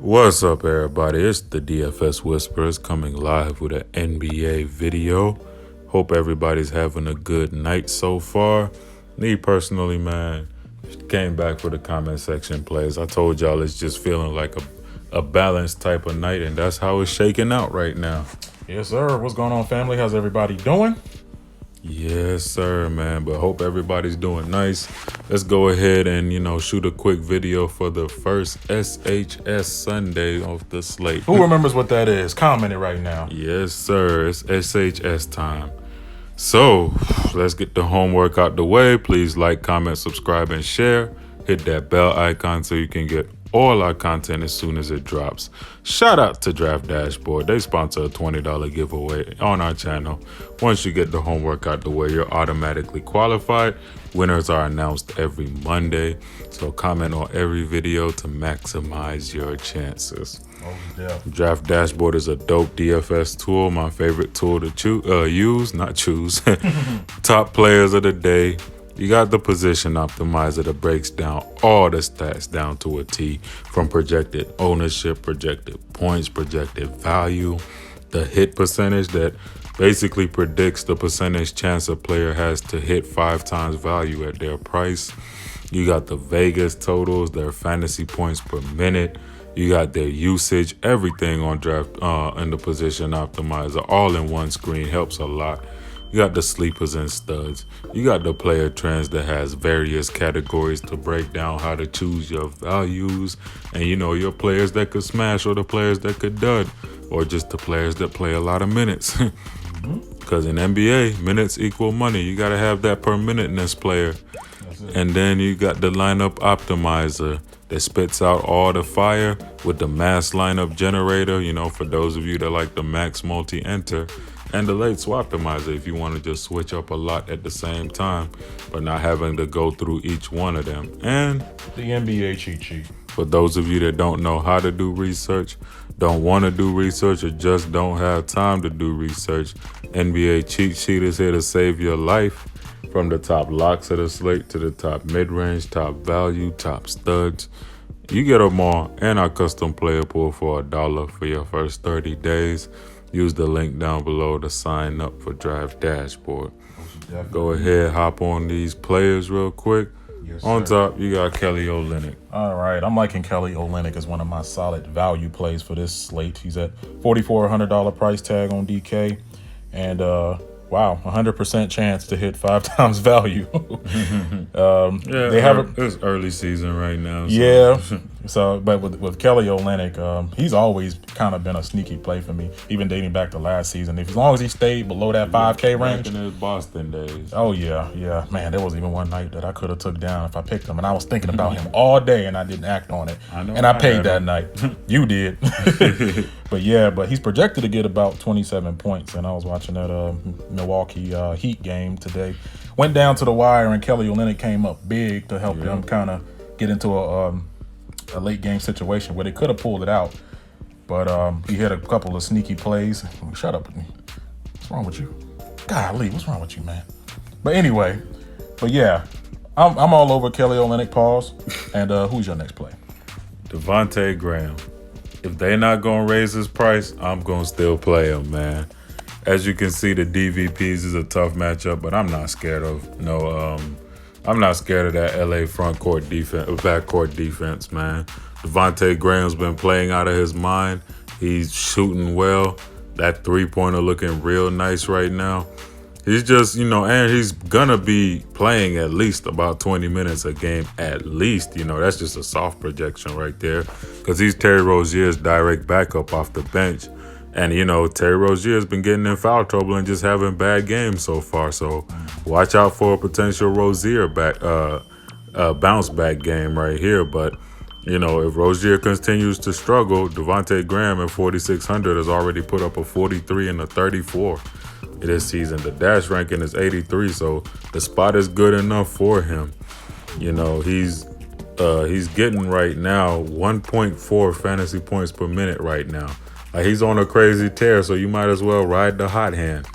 What's up, everybody? It's the DFS Whisperers coming live with an NBA video. Hope everybody's having a good night so far. Me personally, man, came back for the comment section plays. I told y'all it's just feeling like a balanced type of night, and that's how it's shaking out right now. Yes, sir. What's going on, family? How's everybody doing? Yes, sir, man. But hope everybody's doing nice. Let's go ahead and, shoot a quick video for the first SHS Sunday off the slate. Who remembers what that is? Comment it right now. Yes, sir. It's SHS time. So let's get the homework out the way. Please like, comment, subscribe, and share. Hit that bell icon so you can get all our content as soon as it drops. Shout out to Draft Dashboard. They sponsor a $20 giveaway on our channel. Once you get the homework out the way, you're automatically qualified. Winners are announced every Monday. So comment on every video to maximize your chances. Draft Dashboard is a dope DFS tool. My favorite tool to choose. Top players of the day. You got the position optimizer that breaks down all the stats down to a T, from projected ownership, projected points, projected value, the hit percentage that basically predicts the percentage chance a player has to hit 5 times value at their price. You got the Vegas totals, their fantasy points per minute. You got their usage, everything on draft in the position optimizer, all in one screen. Helps a lot. You got the sleepers and studs. You got the player trends that has various categories to break down how to choose your values. And your players that could smash or the players that could dud, or just the players that play a lot of minutes. Because in NBA, minutes equal money. You got to have that per minuteness player. And then you got the lineup optimizer that spits out all the fire with the mass lineup generator, for those of you that like the max multi-enter. And the late swaptimizer if you want to just switch up a lot at the same time, but not having to go through each one of them. And the NBA cheat sheet. For those of you that don't know how to do research, don't want to do research, or just don't have time to do research, NBA cheat sheet is here to save your life. From the top locks of the slate to the top mid-range, top value, top studs. You get them all and our custom player pool for $1 for your first 30 days. Use the link down below to sign up for Draft Dashboard. Go ahead, hop on these players real quick. Yes, on sir. top, you got Kelly Olynyk. All right, I'm liking Kelly Olynyk as one of my solid value plays for this slate. He's at $4,400 price tag on DK, and wow, 100% chance to hit 5 times value. They have it's early season right now. So. Yeah. So, but with Kelly Olynyk, he's always kind of been a sneaky play for me, even dating back to last season. As long as he stayed below that 5K range. Back in his Boston days. Oh yeah. Man, there was even one night that I could have took down if I picked him, and I was thinking about him all day, and I didn't act on it. And I paid that night. You did. But he's projected to get about 27 points, and I was watching that Milwaukee Heat game today. Went down to the wire, and Kelly Olynyk came up big to help them kind of get into a late game situation where they could have pulled it out, but he had a couple of sneaky plays. Shut up with me. What's wrong with you? Golly, what's wrong with you, man? But anyway, yeah, I'm all over Kelly Olynyk. Pause. And who's your next play? Devontae Graham. If they not gonna raise his price, I'm gonna still play him, man. As you can see, the DVPs is a tough matchup, but I'm not scared of I'm not scared of that LA front court defense, backcourt defense, man. Devontae Graham's been playing out of his mind. He's shooting well. That three-pointer looking real nice right now. He's just, and he's gonna be playing at least about 20 minutes a game at least. That's just a soft projection right there, because he's Terry Rozier's direct backup off the bench. And, Terry Rozier has been getting in foul trouble and just having bad games so far. So watch out for a potential Rozier bounce back game right here. But, if Rozier continues to struggle, Devontae Graham at 4,600 has already put up a 43 and a 34 this season. The dash ranking is 83, so the spot is good enough for him. He's getting right now 1.4 fantasy points per minute right now. He's on a crazy tear, so you might as well ride the hot hand.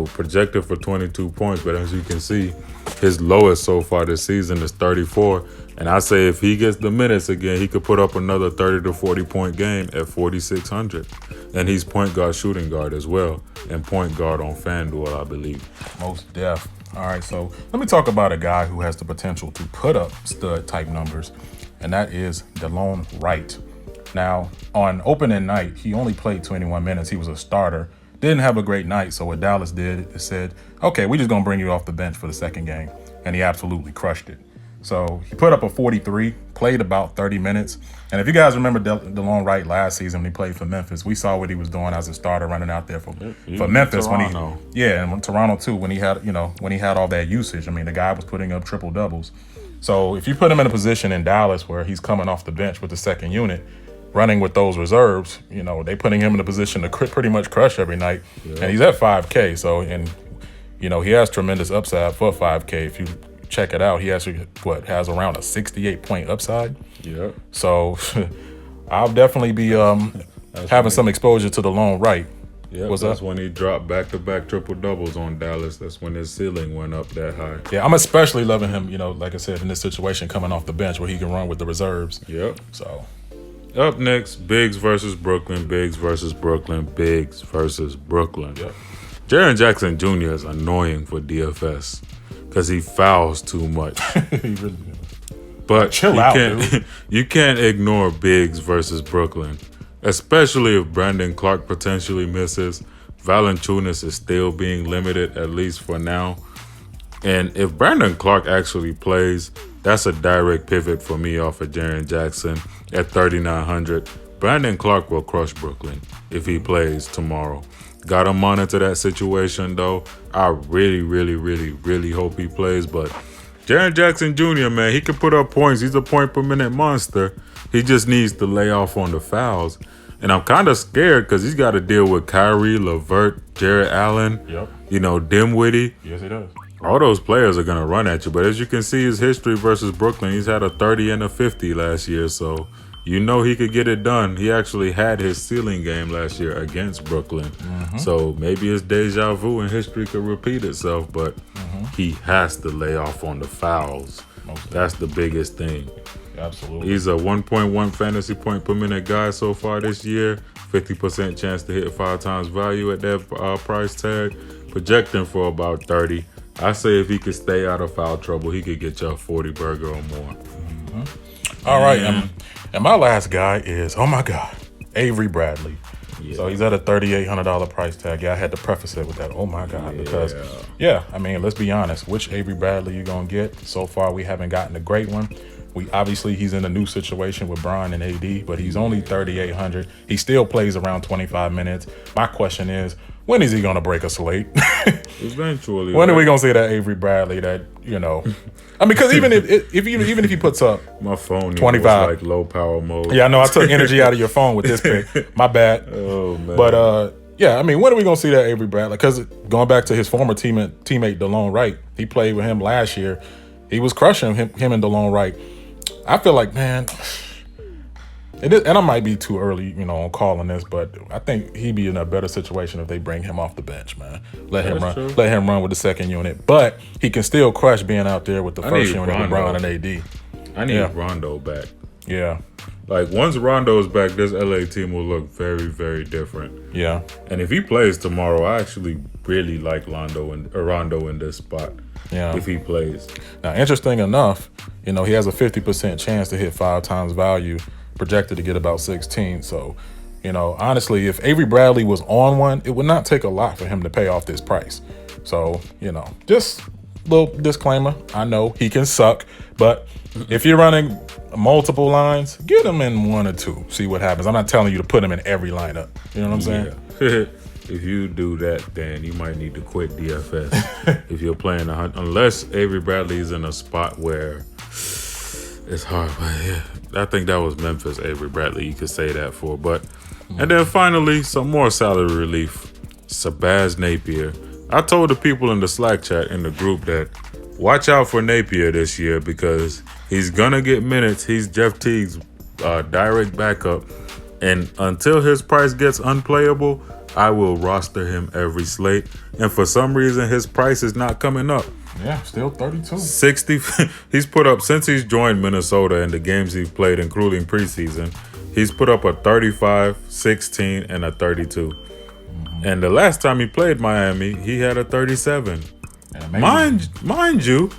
Projected for 22 points, but as you can see, his lowest so far this season is 34, And I say if he gets the minutes again, he could put up another 30 to 40 point game at 4,600. And he's point guard, shooting guard as well, and point guard on Fanduel, I believe. Most def. All right, so let me talk about a guy who has the potential to put up stud type numbers, and that is DeLone Wright. Now, on opening night, he only played 21 minutes. He was a starter. Didn't have a great night, so what Dallas did is said, okay, we're just going to bring you off the bench for the second game. And he absolutely crushed it. So he put up a 43, played about 30 minutes. And if you guys remember DeLone Wright last season when he played for Memphis, we saw what he was doing as a starter running out there for Memphis. Toronto. And Toronto too, when he had all that usage. I mean, the guy was putting up triple doubles. So if you put him in a position in Dallas where he's coming off the bench with the second unit, running with those reserves, they putting him in a position to pretty much crush every night. Yeah. And he's at 5K. So, he has tremendous upside for 5K. If you check it out, he actually has around a 68-point upside. Yeah. So I'll definitely be having some exposure to DeLone Wright. Yeah, that's when he dropped back-to-back triple doubles on Dallas. That's when his ceiling went up that high. Yeah, I'm especially loving him, like I said, in this situation coming off the bench where he can run with the reserves. Yep. So up next, Biggs versus Brooklyn, Biggs versus Brooklyn, Biggs versus Brooklyn. Yep. Jaren Jackson Jr. is annoying for DFS because he fouls too much. He really does. But chill out, dude. You can't ignore Biggs versus Brooklyn, especially if Brandon Clark potentially misses. Valanciunas is still being limited, at least for now. And if Brandon Clark actually plays, that's a direct pivot for me off of Jaren Jackson at 3,900. Brandon Clark will crush Brooklyn if he plays tomorrow. Got to monitor that situation, though. I really, really, really, really hope he plays. But Jaren Jackson Jr., man, he can put up points. He's a point-per-minute monster. He just needs to lay off on the fouls. And I'm kind of scared because he's got to deal with Kyrie, LeVert, Jarrett Allen, Dinwiddie. Yes, he does. All those players are going to run at you. But as you can see his history versus Brooklyn, he's had a 30 and a 50 last year. So he could get it done. He actually had his ceiling game last year against Brooklyn. Mm-hmm. So maybe it's deja vu and history could repeat itself. But he has to lay off on the fouls. That's the biggest thing. Absolutely. He's a 1.1 fantasy point per minute guy so far this year. 50% chance to hit 5 times value at that price tag. Projecting for about 30. I say if he could stay out of foul trouble, he could get you a 40 burger or more. Mm-hmm. All right. And my last guy is, oh my God, Avery Bradley. Yeah. So he's at a $3,800 price tag. Yeah, I had to preface it with that. Oh my God, because let's be honest. Which Avery Bradley you gonna get? So far, we haven't gotten a great one. He's in a new situation with Bron and AD, but he's only 3,800. He still plays around 25 minutes. My question is, when is he gonna break a slate? Eventually. When are we gonna see that Avery Bradley? Because even if he puts up my phone 25, like low power mode. Yeah, I know I took energy out of your phone with this pick. My bad. Oh man. But when are we gonna see that Avery Bradley? Because going back to his former teammate DeLone Wright, he played with him last year. He was crushing him and DeLone Wright. I feel like, man, and I might be too early, on calling this, but I think he'd be in a better situation if they bring him off the bench, man. Let him run with the second unit. But he can still crush being out there with the first unit with Bron and AD. I need Rondo back. Yeah. Like, once Rondo's back, this LA team will look very, very different. Yeah. And if he plays tomorrow, I actually really like Rondo in this spot. Yeah. If he plays. Now, interesting enough, he has a 50% chance to hit 5 times value, projected to get about 16. So, honestly, if Avery Bradley was on one, it would not take a lot for him to pay off this price. So, just a little disclaimer. I know he can suck, but if you're running multiple lines, get him in 1 or 2. See what happens. I'm not telling you to put him in every lineup. You know what I'm saying? Yeah. If you do that, then you might need to quit DFS. If you're playing unless Avery Bradley is in a spot where it's hard. But yeah, I think that was Memphis Avery Bradley. You could say that for. And then finally, some more salary relief. Shabazz Napier. I told the people in the Slack chat in the group that watch out for Napier this year because he's gonna get minutes. He's Jeff Teague's direct backup, and until his price gets unplayable, I will roster him every slate. And for some reason, his price is not coming up. Yeah, still 32. 60. He's put up, since he's joined Minnesota and the games he's played, including preseason, he's put up a 35, 16, and a 32. Mm-hmm. And the last time he played Miami, he had a 37. Mind you,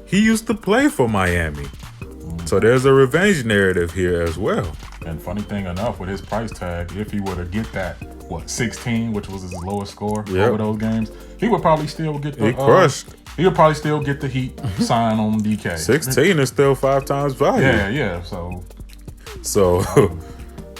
he used to play for Miami. Mm-hmm. So there's a revenge narrative here as well. And funny thing enough, with his price tag, if he were to get that, 16, which was his lowest score over those games, he would probably still get the... He crushed. He would probably still get the Heat sign on DK. 16 is still 5 times value. Yeah. So,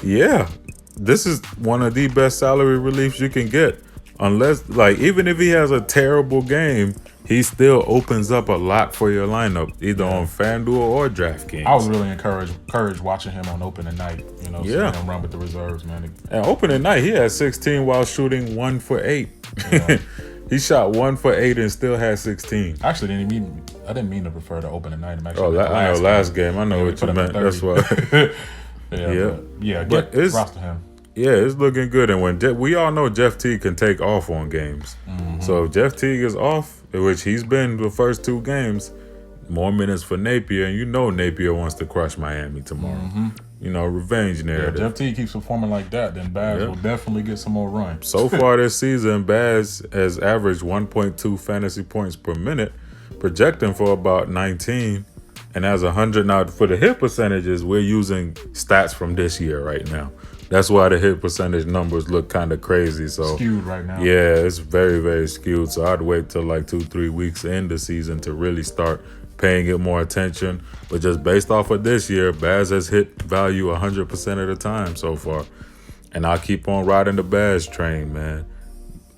yeah. This is one of the best salary reliefs you can get. Unless, even if he has a terrible game, he still opens up a lot for your lineup, either on Fanduel or Draftkings. I was really encouraged watching him on opening night. Seeing him run with the reserves, man. And opening night, he had 16 while shooting 1 for 8. Yeah. He shot 1 for 8 and still had 16. Actually, I didn't mean to refer to opening night. I know last game. I know what you meant. That's why. But it's roster him. Yeah, it's looking good. And when we all know Jeff Teague can take off on games. Mm-hmm. So if Jeff Teague is off, which he's been the first 2 games, more minutes for Napier. And you know Napier wants to crush Miami tomorrow. Mm-hmm. Revenge narrative. If Jeff Teague keeps performing like that, then Baz will definitely get some more run. So far this season, Baz has averaged 1.2 fantasy points per minute, projecting for about 19, and has 100. Now, for the hit percentages, we're using stats from this year right now. That's why the hit percentage numbers look kind of crazy. So skewed right now. Yeah, it's very, very skewed. So I'd wait till 2-3 weeks in the season to really start paying it more attention. But just based off of this year, Baz has hit value 100% of the time so far. And I'll keep on riding the Baz train, man.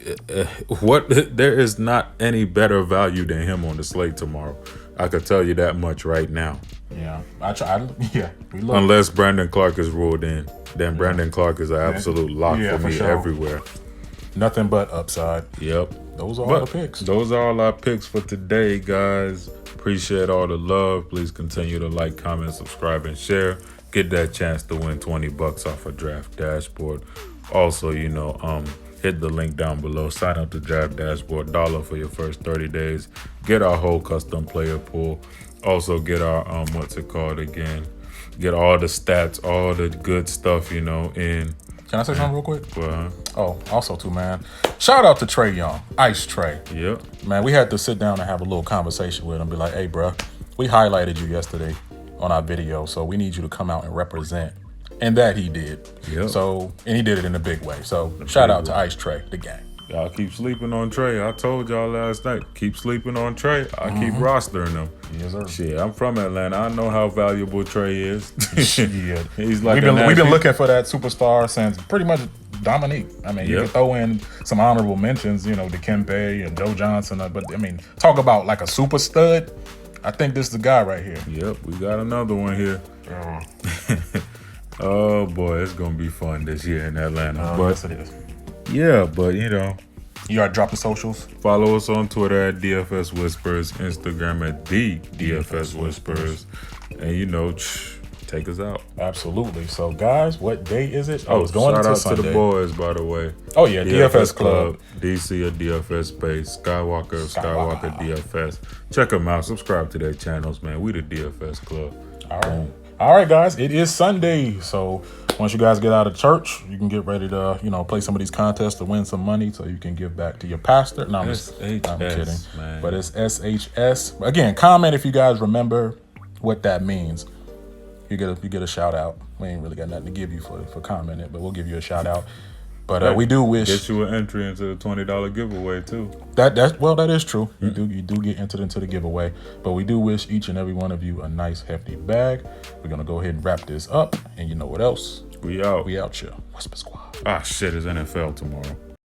There is not any better value than him on the slate tomorrow. I could tell you that much right now. Yeah, we look. Unless Brandon Clark is ruled in. Then Brandon Clark is an absolute lock for me everywhere. Nothing but upside. Yep. Those are all the picks. Those are all our picks for today, guys. Appreciate all the love. Please continue to like, comment, subscribe, and share. Get that chance to win $20 off a Draft Dashboard. Also, hit the link down below. Sign up to Draft Dashboard, $1 for your first 30 days. Get our whole custom player pool. Also get our get all the stats, all the good stuff, in. Can I say something real quick? Uh-huh. Oh, also too, man. Shout out to Trey Young, Ice Trey. Yep. Man, we had to sit down and have a little conversation with him. Be like, hey, bro, we highlighted you yesterday on our video, so we need you to come out and represent. And that he did. Yep. So, and he did it in a big way. So, shout out to Ice Trey, the gang. Y'all keep sleeping on Trey. I told y'all last night, keep sleeping on Trey. I keep rostering him. Yes, sir. Shit, I'm from Atlanta. I know how valuable Trey is. Yeah. He's like we've been looking for that superstar since pretty much Dominique. I mean, you can throw in some honorable mentions, Dikembe and Joe Johnson. But, talk about like a super stud. I think this is the guy right here. Yep, we got another one here. Oh, boy, it's going to be fun this year in Atlanta. Yes, it is. Yeah, but, You gotta drop the socials. Follow us on Twitter at DFS Whispers, Instagram at the DFS Whisperers. And, take us out. Absolutely. So, guys, what day is it? It's going shout to out Sunday. To the boys, by the way. Oh, yeah, DFS Club. DC or DFS Space, Skywalker DFS. Check them out. Subscribe to their channels, man. We the DFS Club. All right. All right, guys, it is Sunday. So once you guys get out of church, you can get ready to, play some of these contests to win some money so you can give back to your pastor. No, I'm kidding. Man. But it's SHS. Again, comment if you guys remember what that means. You get a shout out. We ain't really got nothing to give you for commenting, but we'll give you a shout out. But we do wish get you an entry into the $20 giveaway too. That is true. You do get entered into the giveaway. But we do wish each and every one of you a nice hefty bag. We're gonna go ahead and wrap this up. And you know what else? We out. We out here. Whisper Squad. Shit, it's NFL tomorrow.